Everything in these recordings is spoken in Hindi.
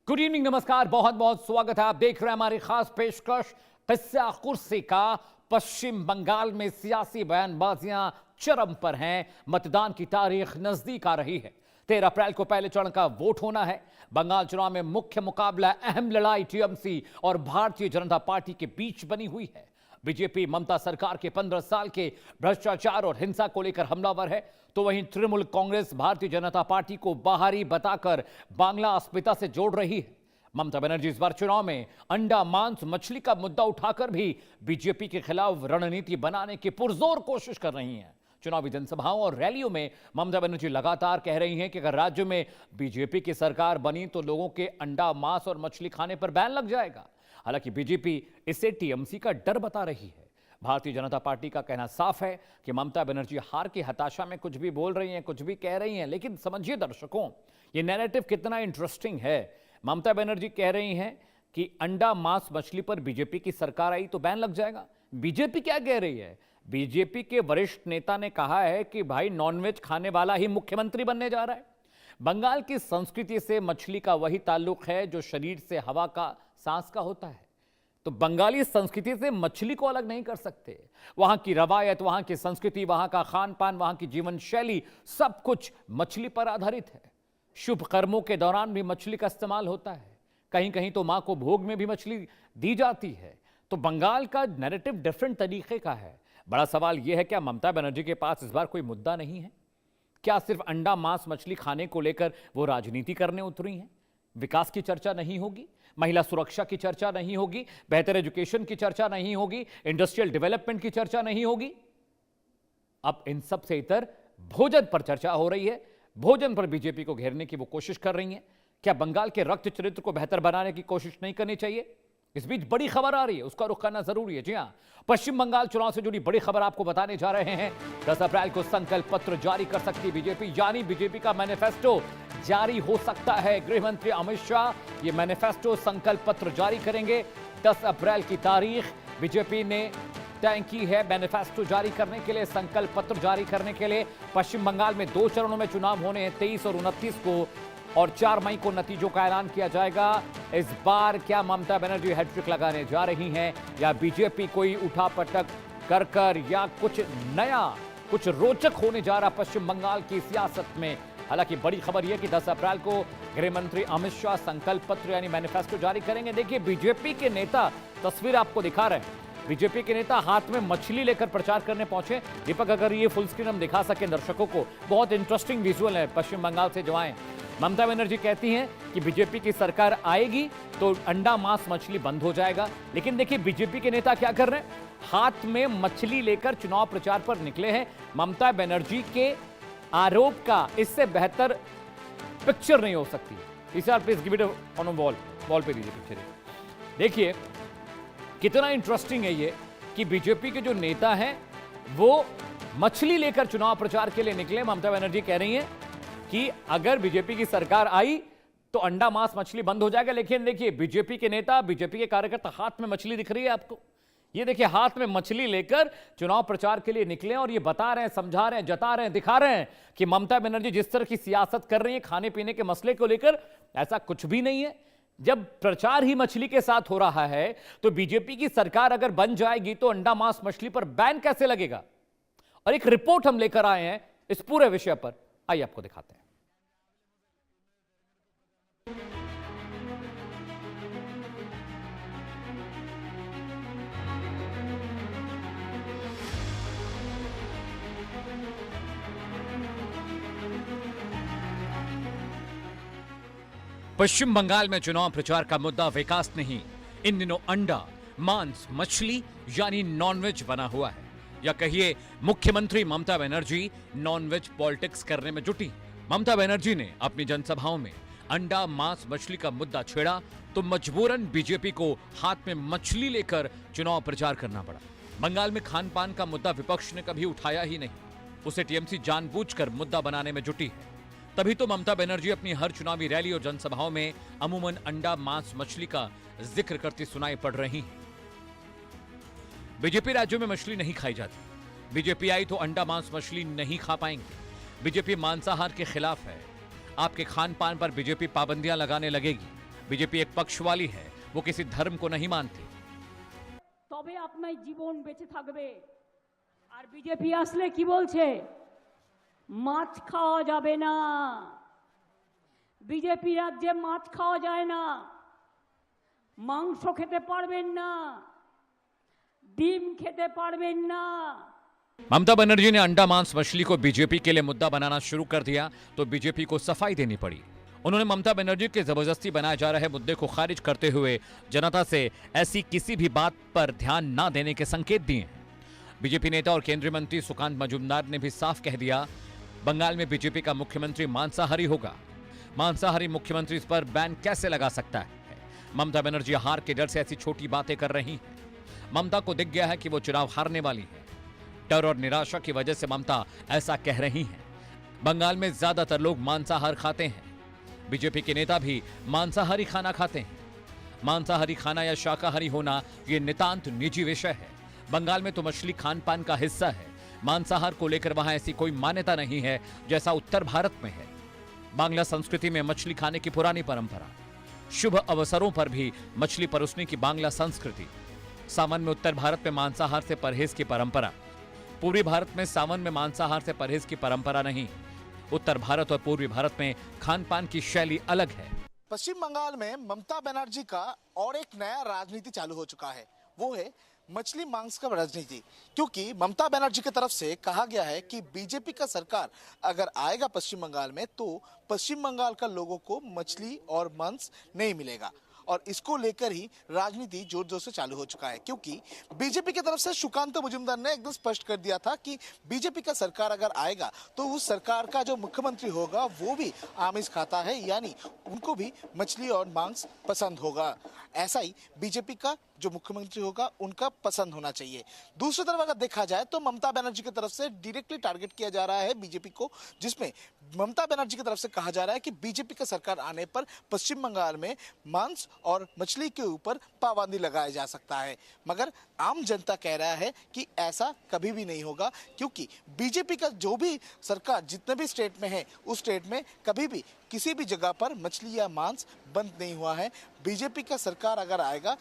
गुड इवनिंग, नमस्कार, बहुत बहुत स्वागत है। आप देख रहे हैं हमारी खास पेशकश किस्सा कुर्सी का। पश्चिम बंगाल में सियासी बयानबाजियां चरम पर हैं। मतदान की तारीख नजदीक आ रही है। 13 अप्रैल को पहले चरण का वोट होना है। बंगाल चुनाव में मुख्य मुकाबला, अहम लड़ाई टीएमसी और भारतीय जनता पार्टी के बीच बनी हुई है। बीजेपी ममता सरकार के 15 साल के भ्रष्टाचार और हिंसा को लेकर हमलावर है, तो वहीं तृणमूल कांग्रेस भारतीय जनता पार्टी को बाहरी बताकर बांग्ला अस्मिता से जोड़ रही है। ममता बनर्जी इस बार चुनाव में अंडा, मांस, मछली का मुद्दा उठाकर भी बीजेपी के खिलाफ रणनीति बनाने की पुरजोर कोशिश कर रही हैं। चुनावी जनसभाओं और रैलियों में ममता बनर्जी लगातार कह रही हैं कि अगर राज्य में बीजेपी की सरकार बनी तो लोगों के अंडा, मांस और मछली खाने पर बैन लग जाएगा। हालांकि बीजेपी इसे टीएमसी का डर बता रही है। भारतीय जनता पार्टी का कहना साफ है कि ममता बनर्जी हार की हताशा में कुछ भी बोल रही हैं, कुछ भी कह रही हैं, लेकिन समझिए दर्शकों, ये नैरेटिव कितना इंटरेस्टिंग है। ममता बनर्जी कह रही हैं कि अंडा, मांस, मछली पर बीजेपी की सरकार आई तो बैन लग जाएगा। बीजेपी क्या कह रही है? बीजेपी के वरिष्ठ नेता ने कहा है कि भाई नॉनवेज खाने वाला ही मुख्यमंत्री बनने जा रहा है। बंगाल की संस्कृति से मछली का वही ताल्लुक है जो शरीर से हवा का, सांस का होता है। तो बंगाली संस्कृति से मछली को अलग नहीं कर सकते। वहां की रवायत, वहां की संस्कृति, वहां का खान पान, वहां की जीवन शैली, सब कुछ मछली पर आधारित है। शुभ कर्मों के दौरान भी मछली का इस्तेमाल होता है। कहीं कहीं तो मां को भोग में भी मछली दी जाती है। तो बंगाल का नैरेटिव डिफरेंट तरीके का है। बड़ा सवाल यह है, क्या ममता बनर्जी के पास इस बार कोई मुद्दा नहीं है? क्या सिर्फ अंडा, मांस, मछली खाने को लेकर वो राजनीति करने उतरी हैं? विकास की चर्चा नहीं होगी, महिला सुरक्षा की चर्चा नहीं होगी, बेहतर एजुकेशन की चर्चा नहीं होगी, इंडस्ट्रियल डेवलपमेंट की चर्चा नहीं होगी। अब इन सब से इतर भोजन पर चर्चा हो रही है। भोजन पर बीजेपी को घेरने की वो कोशिश कर रही है। क्या बंगाल के रक्त चरित्र को बेहतर बनाने की कोशिश नहीं करनी चाहिए? इस बीच बड़ी खबर आ रही है, उसका रुख करना जरूरी है। जी हां, पश्चिम बंगाल चुनाव से जुड़ी बड़ी खबर आपको बताने जा रहे हैं। 10 अप्रैल को संकल्प पत्र जारी कर सकती बीजेपी, यानी बीजेपी का मैनिफेस्टो जारी हो सकता है। गृह मंत्री अमित शाह ये मैनिफेस्टो, संकल्प पत्र जारी करेंगे। 10 अप्रैल की तारीख बीजेपी ने तय की है मैनिफेस्टो जारी करने के लिए, संकल्प पत्र जारी करने के लिए। पश्चिम बंगाल में 2 चरणों में चुनाव होने हैं, 23 और 29 को, और 4 मई को नतीजों का ऐलान किया जाएगा। इस बार क्या ममता बनर्जी हैट्रिक लगाने जा रही हैं या बीजेपी कोई उठापटक कर कर या कुछ नया, कुछ रोचक होने जा रहा पश्चिम बंगाल की सियासत में? हालांकि बड़ी खबर यह कि 10 अप्रैल को गृह मंत्री अमित शाह संकल्प पत्र यानी मैनिफेस्टो जारी करेंगे। देखिए, बीजेपी के नेता, तस्वीर आपको दिखा रहे हैं, बीजेपी के नेता हाथ में मछली लेकर प्रचार करने पहुंचे। दीपक, अगर ये फुल स्क्रीन हम दिखा सकें दर्शकों को, बहुत इंटरेस्टिंग विजुअल है पश्चिम बंगाल से जो आए। ममता बनर्जी कहती हैं कि बीजेपी की सरकार आएगी तो अंडा, मांस, मछली बंद हो जाएगा। लेकिन देखिए बीजेपी के नेता क्या कर रहे हैं, हाथ में मछली लेकर चुनाव प्रचार पर निकले हैं। ममता बनर्जी के आरोप का इससे बेहतर पिक्चर नहीं हो सकती। इसे आप please give it on wall पे दीजिए पिक्चर। देखिए कितना इंटरेस्टिंग है ये कि बीजेपी के जो नेता हैं वो मछली लेकर चुनाव प्रचार के लिए निकले। ममता बनर्जी कह रही हैं कि अगर बीजेपी की सरकार आई तो अंडा, मांस, मछली बंद हो जाएगा। लेकिन देखिए बीजेपी के नेता, बीजेपी के कार्यकर्ता, हाथ में मछली दिख रही है आपको, ये देखिए हाथ में मछली लेकर चुनाव प्रचार के लिए निकले और ये बता रहे हैं, समझा रहे हैं, जता रहे हैं, दिखा रहे हैं कि ममता बनर्जी जिस तरह की सियासत कर रही है खाने पीने के मसले को लेकर, ऐसा कुछ भी नहीं है। जब प्रचार ही मछली के साथ हो रहा है तो बीजेपी की सरकार अगर बन जाएगी तो अंडा, मांस, मछली पर बैन कैसे लगेगा? और एक रिपोर्ट हम लेकर आए हैं इस पूरे विषय पर, आइए आपको दिखाते हैं। पश्चिम बंगाल में चुनाव प्रचार का मुद्दा विकास नहीं, इन दिनों अंडा, मांस, मछली यानी नॉनवेज बना हुआ है। या कहिए मुख्यमंत्री ममता बनर्जी नॉनवेज पॉलिटिक्स करने में जुटी। ममता बनर्जी ने अपनी जनसभाओं में अंडा, मांस, मछली का मुद्दा छेड़ा तो मजबूरन बीजेपी को हाथ में मछली लेकर चुनाव प्रचार करना पड़ा। बंगाल में खान पान का मुद्दा विपक्ष ने कभी उठाया ही नहीं, उसे टीएमसी जानबूझकर मुद्दा बनाने में जुटी है। तभी तो ममता बनर्जी अपनी हर चुनावी रैली और जनसभाओं में अमूमन अंडा, मांस, मछली का जिक्र करती सुनाई पड़ रही हैं। बीजेपी राज्यों में मछली नहीं खाई जाती। बीजेपी आई तो अंडा, मांस, मछली नहीं खा पाएंगे। बीजेपी मांसाहार के खिलाफ है। आपके खान पान पर बीजेपी पाबंदियां लगाने लगेगी। बीजेपी एक पक्ष वाली है, वो किसी धर्म को नहीं मानती। তবে আপনার জীবন বেঁচে থাকবে। আর বিজেপি আসলে কি বলছে? মাছ খাওয়া যাবে না। বিজেপি রাজ্যে মাছ খাওয়া যায় না, মাংস খেতে পারবেন না, ডিম খেতে পারবেন না। ममता बनर्जी ने अंडा मांस मछली को बीजेपी के लिए मुद्दा बनाना शुरू कर दिया तो बीजेपी को सफाई देनी पड़ी। उन्होंने ममता बनर्जी के जबरदस्ती बनाए जा रहे मुद्दे को खारिज करते हुए जनता से ऐसी किसी भी बात पर ध्यान न देने के संकेत दिए हैं। बीजेपी नेता और केंद्रीय मंत्री सुकांत मजूमदार ने भी साफ कह दिया, बंगाल में बीजेपी का मुख्यमंत्री मांसाहारी होगा। मांसाहारी मुख्यमंत्री इस पर बैन कैसे लगा सकता है? ममता बनर्जी हार के डर से ऐसी छोटी बातें कर रही हैं। ममता को दिख गया है कि वो चुनाव हारने वाली है। डर और निराशा की वजह से ममता ऐसा कह रही हैं। बंगाल में ज्यादातर लोग मांसाहार खाते हैं। बीजेपी के नेता भी मांसाहारी खाना खाते हैं। मांसाहारी खाना या शाकाहारी होना ये नितांत निजी विषय है। बंगाल में तो मछली खान पान का हिस्सा है। मांसाहार को लेकर वहां ऐसी कोई मान्यता नहीं है जैसा उत्तर भारत में है। बांग्ला संस्कृति में मछली खाने की पुरानी परंपरा, शुभ अवसरों पर भी मछली परोसने की बांग्ला संस्कृति, सावन में उत्तर भारत में मांसाहार से परहेज की परंपरा, पूर्वी भारत में सावन में मांसाहार से परहेज की परंपरा नहीं। उत्तर भारत और पूर्वी भारत में खान पान की शैली अलग है। पश्चिम बंगाल में ममता बनर्जी का और एक नया राजनीति चालू हो चुका है, वो है मछली मांस का राजनीति। क्योंकि ममता बनर्जी की तरफ से कहा गया है कि बीजेपी का सरकार अगर आएगा पश्चिम बंगाल में तो पश्चिम बंगाल का लोगों को मछली और मांस नहीं मिलेगा। और इसको लेकर ही राजनीति जोर जोर से चालू हो चुका है। क्योंकि बीजेपी की तरफ से सुकांत मजूमदार ने एकदम स्पष्ट कर दिया था कि बीजेपी का सरकार अगर आएगा तो उस सरकार का जो मुख्यमंत्री होगा वो भी आमिष खाता है, यानी उनको भी मछली और मांस पसंद होगा। ऐसा ही बीजेपी का जो मुख्यमंत्री होगा उनका पसंद होना चाहिए। दूसरी तरफ अगर देखा जाए तो ममता बनर्जी की तरफ से डायरेक्टली टारगेट किया जा रहा है बीजेपी को, जिसमें ममता बनर्जी की तरफ से कहा जा रहा है कि बीजेपी का सरकार आने पर पश्चिम बंगाल में मांस और मछली के ऊपर पाबंदी लगाया जा सकता है। मगर आम जनता कह रहा है कि ऐसा कभी भी नहीं होगा, क्योंकि बीजेपी का जो भी सरकार जितने भी स्टेट में है उस स्टेट में कभी भी किसी भी जगह पर मछली या मांस बंद नहीं हुआ है। बीजेपी का सरकार अगर आएगा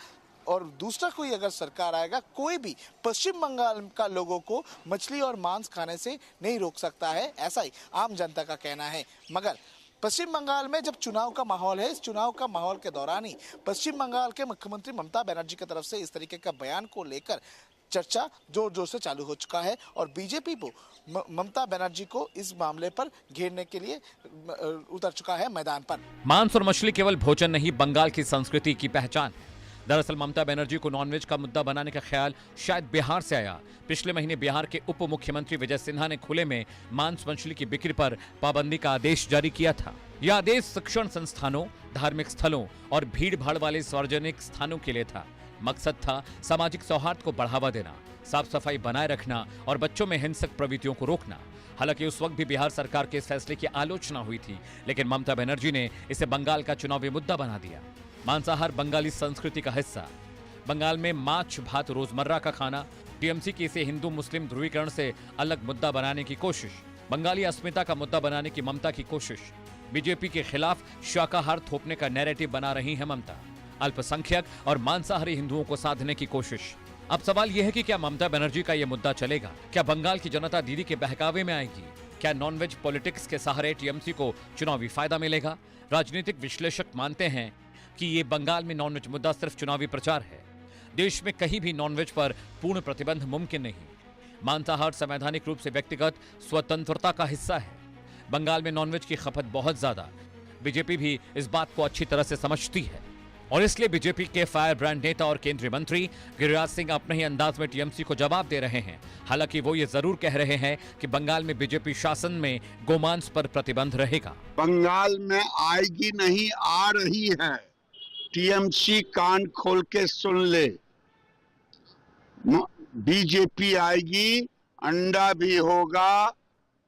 और दूसरा कोई अगर सरकार आएगा, कोई भी पश्चिम बंगाल का लोगों को मछली और मांस खाने से नहीं रोक सकता है, ऐसा ही आम जनता का कहना है। मगर पश्चिम बंगाल में जब चुनाव का माहौल है, इस चुनाव का माहौल के दौरान ही पश्चिम बंगाल के मुख्यमंत्री ममता बनर्जी की तरफ से इस तरीके का बयान को लेकर चर्चा जोर जोर से चालू हो चुका है और बीजेपी को ममता बनर्जी को इस मामले पर घेरने के लिए उतर चुका है मैदान पर। मांस और मछली केवल भोजन नहीं, बंगाल की संस्कृति की पहचान है। दरअसल ममता बनर्जी को नॉनवेज का मुद्दा बनाने का ख्याल शायद बिहार से आया। पिछले महीने बिहार के उप मुख्यमंत्री विजय सिन्हा ने खुले में मांस मछली की बिक्री पर पाबंदी का आदेश जारी किया था। यह आदेश शिक्षण संस्थानों, धार्मिक स्थलों और भीड़ भाड़ वाले सार्वजनिक स्थानों के लिए था। मकसद था सामाजिक सौहार्द को बढ़ावा देना, साफ सफाई बनाए रखना और बच्चों में हिंसक प्रवृत्तियों को रोकना। हालांकि उस वक्त भी बिहार सरकार के इस फैसले की आलोचना हुई थी, लेकिन ममता बनर्जी ने इसे बंगाल का चुनावी मुद्दा बना दिया। मांसाहार बंगाली संस्कृति का हिस्सा। बंगाल में माछ भात रोजमर्रा का खाना। टीएमसी की इसे हिंदू मुस्लिम ध्रुवीकरण से अलग मुद्दा बनाने की कोशिश। बंगाली अस्मिता का मुद्दा बनाने की ममता की कोशिश। बीजेपी के खिलाफ शाकाहार थोपने का नैरेटिव बना रही है ममता। अल्पसंख्यक और मांसाहारी हिंदुओं को साधने की कोशिश। अब सवाल यह है कि क्या ममता बनर्जी का यह मुद्दा चलेगा? क्या बंगाल की जनता दीदी के बहकावे में आएगी? क्या नॉनवेज पॉलिटिक्स के सहारे टीएमसी को चुनावी फायदा मिलेगा? राजनीतिक विश्लेषक मानते हैं कि ये बंगाल में नॉनवेज मुद्दा सिर्फ चुनावी प्रचार है। देश में कहीं भी नॉनवेज पर पूर्ण प्रतिबंध मुमकिन नहीं। मांसाहार संवैधानिक रूप से व्यक्तिगत स्वतंत्रता का हिस्सा है। बंगाल में नॉनवेज की खपत बहुत ज्यादा। बीजेपी भी इस बात को अच्छी तरह से समझती है और इसलिए बीजेपी के फायर ब्रांड नेता और केंद्रीय मंत्री गिरिराज सिंह अपने ही अंदाज में टीएमसी को जवाब दे रहे हैं। हालांकि वो ये जरूर कह रहे हैं कि बंगाल में बीजेपी शासन में गोमांस पर प्रतिबंध रहेगा। बंगाल में आएगी नहीं, आ रही है। टीएमसी कान खोल के सुन ले, बीजेपी आएगी, अंडा भी होगा,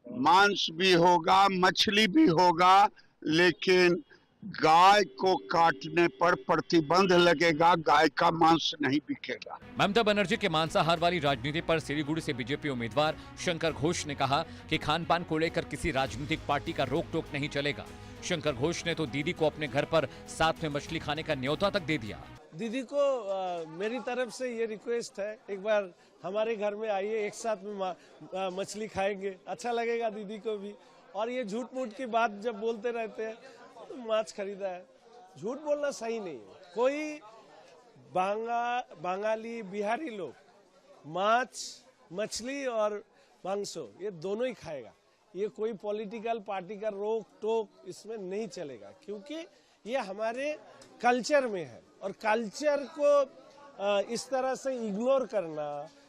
मांस भी होगा, मछली भी होगा, लेकिन गाय को काटने पर प्रतिबंध लगेगा। गाय का मांस नहीं बिकेगा। ममता बनर्जी के मांसाहार वाली राजनीति पर सिलीगुड़ी से बीजेपी उम्मीदवार शंकर घोष ने कहा कि खान पान को लेकर किसी राजनीतिक पार्टी का रोक टोक नहीं चलेगा। शंकर घोष ने तो दीदी को अपने घर पर साथ में मछली खाने का न्योता तक दे दिया। दीदी को मेरी तरफ से ये रिक्वेस्ट है, एक बार हमारे घर में आइए, एक साथ में मछली खाएंगे, अच्छा लगेगा दीदी को भी। और ये झूठ मूठ की बात जब बोलते रहते हैं तो माछ खरीदा है, झूठ बोलना सही नहीं है। कोई बंगाली बिहारी लोग माछ, मछली और मांसो ये दोनों ही खाएगा। ये कोई पॉलिटिकल पार्टी का रोक टोक इसमें नहीं चलेगा, क्योंकि ये हमारे कल्चर में है। और कल्चर को इस तरह से इग्नोर करना,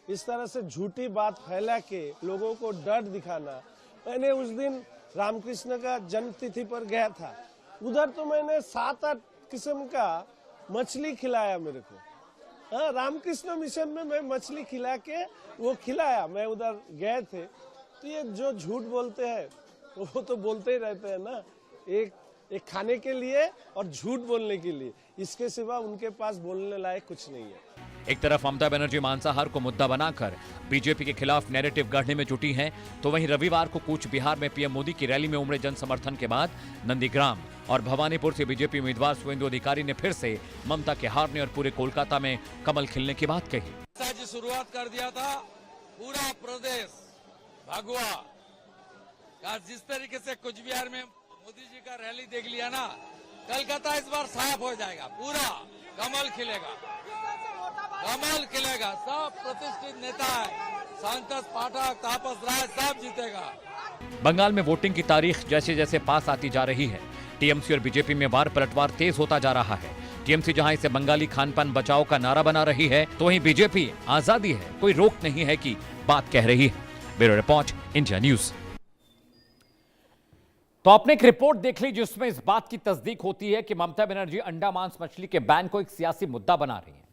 इस तरह से झूठी बात फैला के लोगों को डर दिखाना। मैंने उस दिन रामकृष्ण का जन्म तिथि पर गया था, उधर तो मैंने 7-8 किस्म का मछली खिलाया मेरे को। हाँ, रामकृष्ण मिशन में मैं मछली खिला के वो खिलाया, मैं उधर गए थे। तो ये जो झूठ बोलते हैं वो तो बोलते ही रहते हैं ना, एक खाने के लिए और झूठ बोलने के लिए, इसके सिवा उनके पास बोलने लायक कुछ नहीं है। एक तरफ ममता बनर्जी मांसाहार को मुद्दा बनाकर बीजेपी के खिलाफ नैरेटिव गढ़ने में जुटी हैं, तो वहीं रविवार को कूच बिहार में पीएम मोदी की रैली में उमड़े जन समर्थन के बाद नंदीग्राम और भवानीपुर से बीजेपी उम्मीदवार सुवेंदु अधिकारी ने फिर से ममता के हारने और पूरे कोलकाता में कमल खिलने की बात कही। जी शुरुआत कर दिया था, पूरा प्रदेश भगवा का जिस तरीके से कुछ बिहार में मोदी जी का रैली देख लिया ना, कलकत्ता इस बार साफ हो जाएगा, पूरा कमल खिलेगा, कमल खिलेगा। सब प्रतिष्ठित नेता है, संतोष पाठक, तापस राय, सब जीतेगा। बंगाल में वोटिंग की तारीख जैसे जैसे पास आती जा रही है, टीएमसी और बीजेपी में वार पलटवार तेज होता जा रहा है। टीएमसी जहां इसे बंगाली खान पान बचाओ का नारा बना रही है, तो वहीं बीजेपी आजादी है, कोई रोक नहीं है की बात कह रही है। Bureau report, India news. तो आपने एक रिपोर्ट देख ली जिसमें इस बात की तस्दीक होती है कि ममता बनर्जी अंडा मांस मछली के बैन को एक सियासी मुद्दा बना रही है।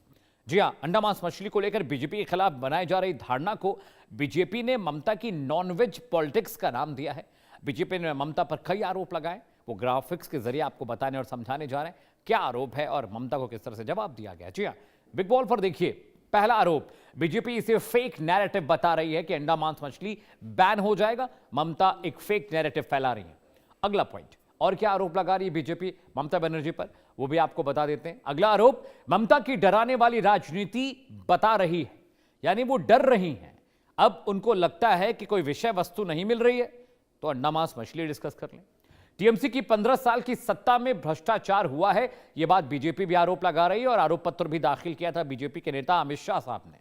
जी हां, अंडा मांस मछली को लेकर बीजेपी के खिलाफ बनाई जा रही धारणा को बीजेपी ने ममता की नॉनवेज पॉलिटिक्स का नाम दिया है। बीजेपी ने ममता पर कई आरोप लगाए, वो ग्राफिक्स के जरिए आपको बताने और समझाने जा रहे हैं क्या आरोप है और ममता को किस तरह से जवाब दिया गया। जी हां, बिग बॉल पर देखिए, पहला आरोप, बीजेपी इसे फेक नैरेटिव बता रही है कि अंडा मांस मछली बैन हो जाएगा। ममता एक फेक नैरेटिव फैला रही है। अगला पॉइंट, और क्या आरोप लगा रही है बीजेपी ममता बनर्जी पर, वो भी आपको बता देते हैं। अगला आरोप, ममता की डराने वाली राजनीति बता रही है, यानी वो डर रही हैं। अब उनको लगता है कि कोई विषय वस्तु नहीं मिल रही है तो अंडा मांस मछली डिस्कस कर लें। टीएमसी की 15 साल की सत्ता में भ्रष्टाचार हुआ है, यह बात बीजेपी भी आरोप लगा रही है और आरोप पत्र भी दाखिल किया था बीजेपी के नेता अमित शाह साहब ने।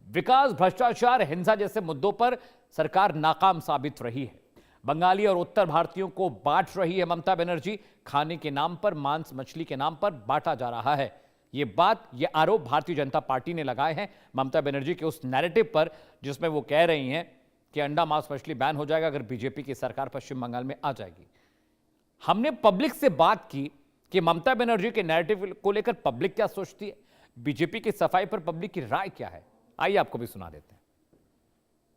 विकास, भ्रष्टाचार, हिंसा जैसे मुद्दों पर सरकार नाकाम साबित रही है। बंगाली और उत्तर भारतीयों को बांट रही है ममता बनर्जी, खाने के नाम पर, मांस मछली के नाम पर बांटा जा रहा है। ये आरोप भारतीय जनता पार्टी ने लगाए हैं ममता बनर्जी के उस नैरेटिव पर जिसमें वो कह रही हैं कि अंडा मांस मछली बैन हो जाएगा अगर बीजेपी की सरकार पश्चिम बंगाल में आ जाएगी। हमने पब्लिक से बात की कि ममता बनर्जी के नैरेटिव को लेकर पब्लिक क्या सोचती है, बीजेपी की सफाई पर पब्लिक की राय क्या है, आइए आपको भी सुना देते हैं।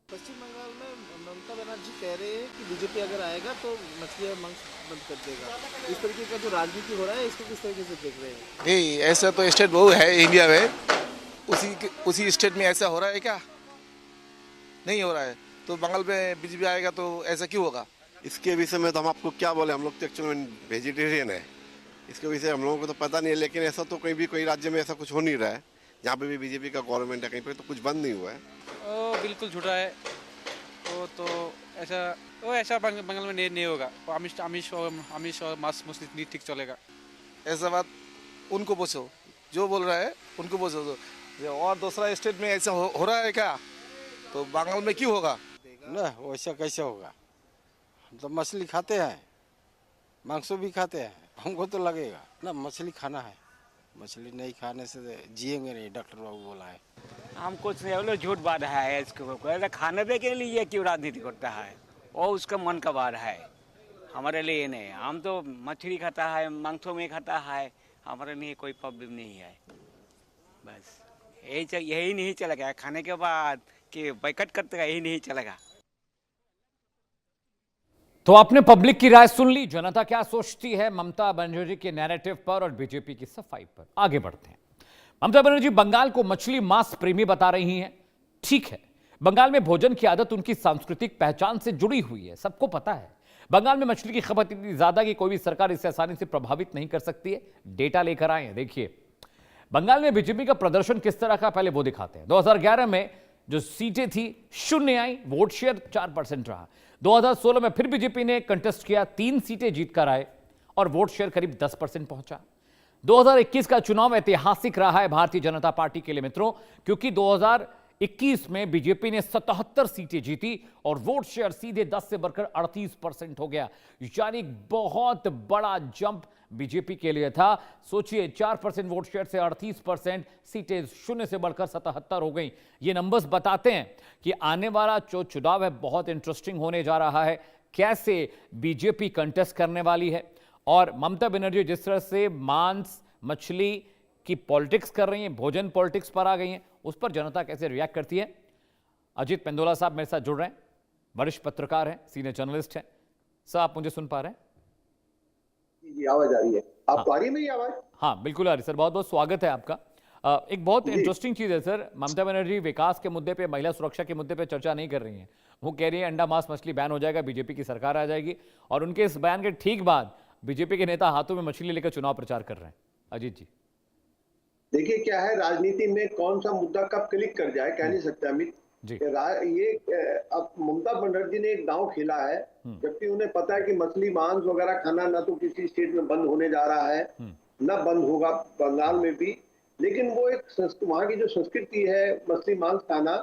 पश्चिम बंगाल में ममता बनर्जी कह रहे हैं कि बीजेपी अगर आएगा तो मछली और मांस बंद कर देगा। इस तरीके का जो राजनीति हो रहा है इसको किस तरीके से देख रहे हैं? नहीं, ऐसा तो स्टेट बहुत है इंडिया में, उसी स्टेट में ऐसा हो रहा है क्या? नहीं हो रहा है। तो बंगाल में बीजेपी आएगा तो ऐसा क्यों होगा? इसके विषय में तो हम आपको क्या बोले, हम लोग तो एक्चुअली में वेजिटेरियन है, इसके विषय हम लोगों को तो पता नहीं है। लेकिन ऐसा तो कोई राज्य में ऐसा कुछ हो नहीं रहा है, जहाँ पे भी बीजेपी का गवर्नमेंट है, कहीं पे तो कुछ बंद नहीं हुआ है। बिल्कुल झूठा है वो तो। ऐसा बंगाल में नहीं होगा। आमिष और मांस मछली नहीं ठीक चलेगा। ऐसा बात उनको पूछो, जो बोल रहा है उनको पूछो। और दूसरा स्टेट में ऐसा हो रहा है क्या? तो बंगाल में क्यों होगा? ना वैसा कैसे होगा? हम तो मछली खाते हैं, मांसो भी खाते हैं, हमको तो लगेगा ना मछली खाना है। मछली नहीं खाने से जिएंगे नहीं, डॉक्टर बाबू बोला है। हम कुछ नहीं बोलो, झूठ बात है इसको। खाने दे के लिए क्यों राजनीति करता है, वो उसका मन का बात है, हमारे लिए नहीं। हम तो मछली खाता है, मांसों में खाता है, हमारे लिए कोई प्रॉब्लम नहीं है। बस यही नहीं चलेगा, खाने के बाद कि बैकट करते यही नहीं चलेगा। तो आपने पब्लिक की राय सुन ली, जनता क्या सोचती है ममता बनर्जी के नैरेटिव पर और बीजेपी की सफाई पर। आगे बढ़ते हैं। ममता बनर्जी बंगाल को मछली मांस प्रेमी बता रही हैं। ठीक है, बंगाल में भोजन की आदत उनकी सांस्कृतिक पहचान से जुड़ी हुई है, सबको पता है। बंगाल में मछली की खपत इतनी ज्यादा कि कोई भी सरकार इसे आसानी से प्रभावित नहीं कर सकती है। डेटा लेकर आए हैं, देखिए बंगाल में बीजेपी का प्रदर्शन किस तरह का, पहले वो दिखाते हैं। 2011 में जो सीटें थी 0 आई, वोट शेयर 4% रहा। 2016 में फिर बीजेपी ने कंटेस्ट किया, 3 सीटें जीतकर आए और वोट शेयर करीब 10% पहुंचा। 2021 का चुनाव ऐतिहासिक रहा है भारतीय जनता पार्टी के लिए मित्रों, क्योंकि 2021 में बीजेपी ने 77 सीटें जीती और वोट शेयर सीधे 10 से बढ़कर 38% हो गया। यानी बहुत बड़ा जंप बीजेपी के लिए था। सोचिए 4% वोट शेयर से 38% सीटें 0 से बढ़कर 77 हो गई। ये नंबर्स बताते हैं कि आने वाला जो चुनाव है बहुत इंटरेस्टिंग होने जा रहा है। कैसे बीजेपी कंटेस्ट करने वाली है और ममता बनर्जी जिस तरह से मांस मछली की पॉलिटिक्स कर रही हैं, भोजन पॉलिटिक्स पर आ गई हैं, उस पर जनता कैसे रिएक्ट करती है। अजीत पेंदोला साहब मेरे साथ जुड़ रहे हैं, वरिष्ठ पत्रकार हैं, सीनियर जर्नलिस्ट हैं। सर आप मुझे सुन पा रहे हैं? जी आवाज आ रही है, आपको आ रही है मेरी आवाज? हाँ बिल्कुल आ रही सर, बहुत बहुत स्वागत है आपका। एक बहुत इंटरेस्टिंग चीज है सर, ममता बनर्जी विकास के मुद्दे पे, महिला सुरक्षा के मुद्दे पे चर्चा नहीं कर रही हैं। वो कह रही है अंडा मांस मछली बैन हो जाएगा, बीजेपी की सरकार आ जाएगी, और उनके इस बयान के ठीक बाद बीजेपी के नेता हाथों में मछली लेकर चुनाव प्रचार कर रहे हैं। अजीत जी देखिए क्या है, राजनीति में कौन सा मुद्दा कब क्लिक कर जाए कह नहीं सकते अमित जी। ये अब ममता बनर्जी ने एक दांव खेला है, जबकि उन्हें पता है कि मछली मांस वगैरह खाना ना तो किसी स्टेट में बंद होने जा रहा है, ना बंद होगा बंगाल में भी, लेकिन वो एक वहाँ की जो संस्कृति है मछली मांस खाना,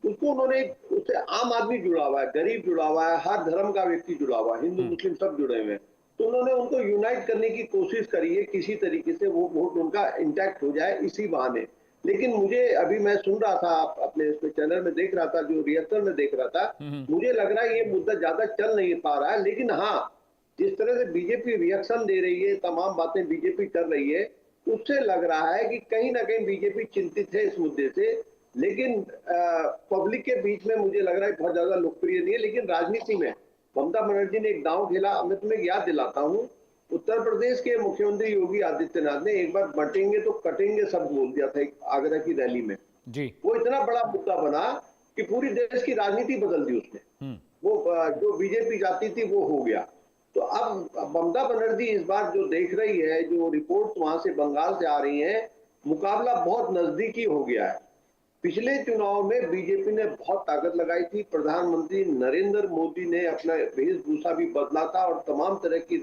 उसको उन्होंने, उससे आम आदमी जुड़ा हुआ है, गरीब जुड़ा हुआ है, हर धर्म का व्यक्ति जुड़ा हुआ है, हिंदू मुस्लिम सब जुड़े हुए हैं, तो उन्होंने उनको यूनाइट करने की कोशिश करी है, किसी तरीके से वो वोट उनका इंटैक्ट हो जाए इसी बहाने। लेकिन मुझे अभी मैं सुन रहा था, अपने इसमें चैनल में देख रहा था, जो रिहर्सल में देख रहा था, मुझे लग रहा है ये मुद्दा ज्यादा चल नहीं पा रहा है। लेकिन हाँ, जिस तरह से बीजेपी रिएक्शन दे रही है, तमाम बातें बीजेपी कर रही है, उससे लग रहा है कि कहीं ना कहीं बीजेपी चिंतित है इस मुद्दे से। लेकिन पब्लिक के बीच में मुझे लग रहा है बहुत ज्यादा लोकप्रिय नहीं है। लेकिन राजनीति में ममता बनर्जी ने एक दांव खेला। मैं तुम्हें याद दिलाता हूँ, उत्तर प्रदेश के मुख्यमंत्री योगी आदित्यनाथ ने एक बार बटेंगे तो कटेंगे सब बोल दिया था एक आगरा की रैली में जी। वो इतना बड़ा मुद्दा बना कि पूरी देश की राजनीति बदल दी उसने। वो जो बीजेपी चाहती थी वो हो गया। तो अब ममता बनर्जी इस बार जो देख रही है, जो रिपोर्ट वहां से बंगाल से आ रही है, मुकाबला बहुत नजदीकी हो गया है। पिछले चुनाव में बीजेपी ने बहुत ताकत लगाई थी, प्रधानमंत्री नरेंद्र मोदी ने अपना वेशभूषा भी बदला था और तमाम तरह की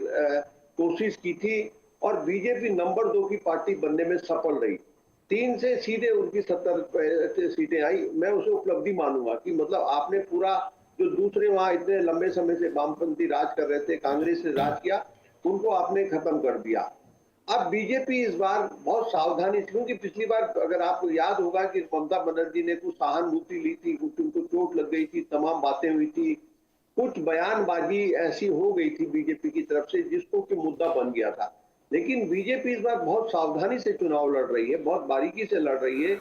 कोशिश की थी, और बीजेपी नंबर 2 की पार्टी बनने में सफल रही। 3 से सीधे उनकी 70 सीटें आई। मैं उसे उपलब्धि मानूंगा कि मतलब आपने पूरा, जो दूसरे वहां इतने लंबे समय से वामपंथी राज कर रहे थे, कांग्रेस से राज किया, उनको आपने खत्म कर दिया। अब बीजेपी इस बार बहुत सावधानी, क्योंकि पिछली बार अगर आपको याद होगा कि ममता बनर्जी ने कुछ सहानुभूति ली थी, कुछ उनको चोट लग गई थी, तमाम बातें हुई थी, कुछ बयानबाजी ऐसी हो गई थी बीजेपी की तरफ से जिसको कि मुद्दा बन गया था। लेकिन बीजेपी इस बार बहुत सावधानी से चुनाव लड़ रही है, बहुत बारीकी से लड़ रही है।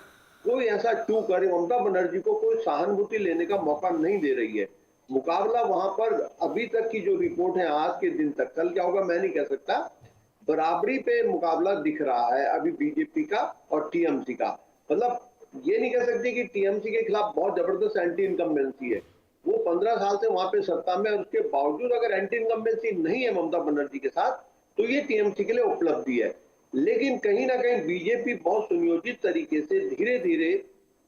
कोई ऐसा चूक करे, ममता बनर्जी को कोई सहानुभूति लेने का मौका नहीं दे रही है। मुकाबला वहां पर अभी तक की जो रिपोर्ट है आज के दिन तक, कल क्या होगा मैं नहीं कह सकता, बराबरी पे मुकाबला दिख रहा है अभी बीजेपी का और टीएमसी का। मतलब ये नहीं कह सकते कि टीएमसी के खिलाफ बहुत जबरदस्त एंटी इनकम्बेंसी है। वो 15 साल से वहां पे सत्ता में, और उसके बावजूद अगर एंटी इनकम्बेंसी नहीं है ममता बनर्जी के साथ, तो ये टीएमसी के लिए उपलब्धि है। लेकिन कहीं ना कहीं बीजेपी बहुत सुनियोजित तरीके से धीरे धीरे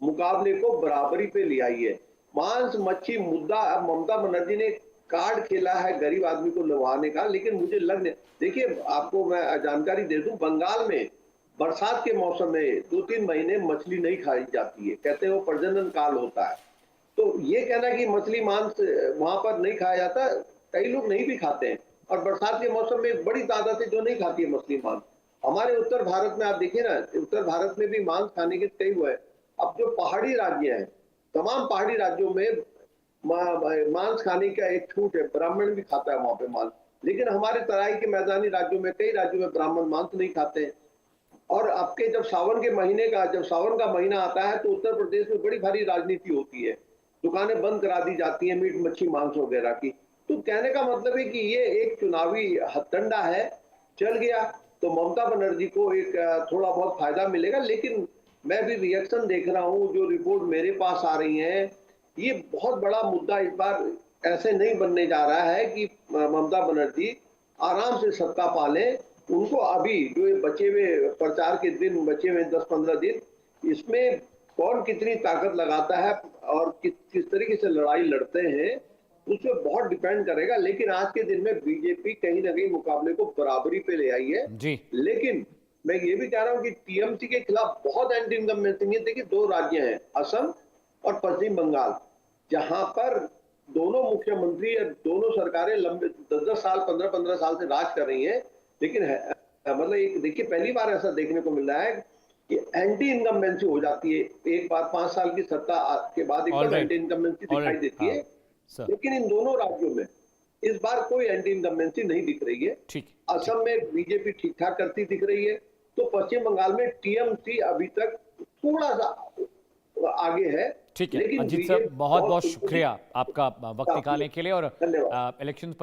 मुकाबले को बराबरी पे ले आई है। मांस मच्छी मुद्दा अब ममता बनर्जी ने कार्ड खेला है गरीब आदमी को लुभाने का। लेकिन मुझे लगने, देखिए आपको मैं जानकारी दे दूं, बंगाल में बरसात के मौसम में 2-3 महीने मछली नहीं खाई जाती है, कहते हैं वो प्रजनन काल होता है। तो ये कहना कि मछली मांस वहां पर नहीं खाया जाता, कई लोग नहीं भी खाते हैं, और बरसात के मौसम में बड़ी तादाद है जो नहीं खाती है मछली मांस। हमारे उत्तर भारत में आप देखिए ना, उत्तर भारत में भी मांस खाने के कई हुए। अब जो पहाड़ी राज्य हैं, तमाम पहाड़ी राज्यों में मांस खाने का एक छूट है, ब्राह्मण भी खाता है वहां पे मांस। लेकिन हमारे तराई के मैदानी राज्यों में, कई राज्यों में ब्राह्मण मांस नहीं खाते। और आपके जब सावन के महीने का, जब सावन का महीना आता है, तो उत्तर प्रदेश में बड़ी भारी राजनीति होती है, दुकानें बंद करा दी जाती हैं मीट मच्छी मांस वगैरह की। तो कहने का मतलब है कि ये एक चुनावी हथकंडा है, चल गया तो ममता बनर्जी को एक थोड़ा बहुत फायदा मिलेगा। लेकिन मैं भी रिएक्शन देख रहा हूँ, जो रिपोर्ट मेरे पास आ रही है, ये बहुत बड़ा मुद्दा इस बार ऐसे नहीं बनने जा रहा है कि ममता बनर्जी आराम से सत्ता पालें। उनको अभी जो ये बचे हुए प्रचार के दिन बचे हुए 10-15 दिन, इसमें कौन कितनी ताकत लगाता है और किस तरीके से लड़ाई लड़ते हैं उसमें बहुत डिपेंड करेगा। लेकिन आज के दिन में बीजेपी कहीं ना कहीं मुकाबले को बराबरी पे ले आई है जी। लेकिन मैं ये भी कह रहा हूँ कि टीएमसी के खिलाफ बहुत एंटी इनकम्बेंसी है। देखिए 2 राज्य हैं, असम और पश्चिम बंगाल, जहां पर दोनों मुख्यमंत्री या दोनों सरकारें लंबे 10-10 साल 15-15 साल से राज कर रही हैं। लेकिन मतलब एक देखिए पहली बार ऐसा देखने को मिल रहा है कि एंटी इनकम्बेंसी हो जाती है। एक बार 5 साल की सत्ता के बाद एकदम एंटी इनकम्बेंसी दिखाई देती है। लेकिन इन दोनों राज्यों में इस बार कोई एंटी इनकम्बेंसी नहीं दिख रही है। असम में बीजेपी ठीक ठाक करती दिख रही है, तो पश्चिम बंगाल में टीएमसी अभी तक थोड़ा सा आगे है। ठीक है अजीत सर, बहुत बहुत शुक्रिया आपका वक्त निकालने के लिए और इलेक्शन पर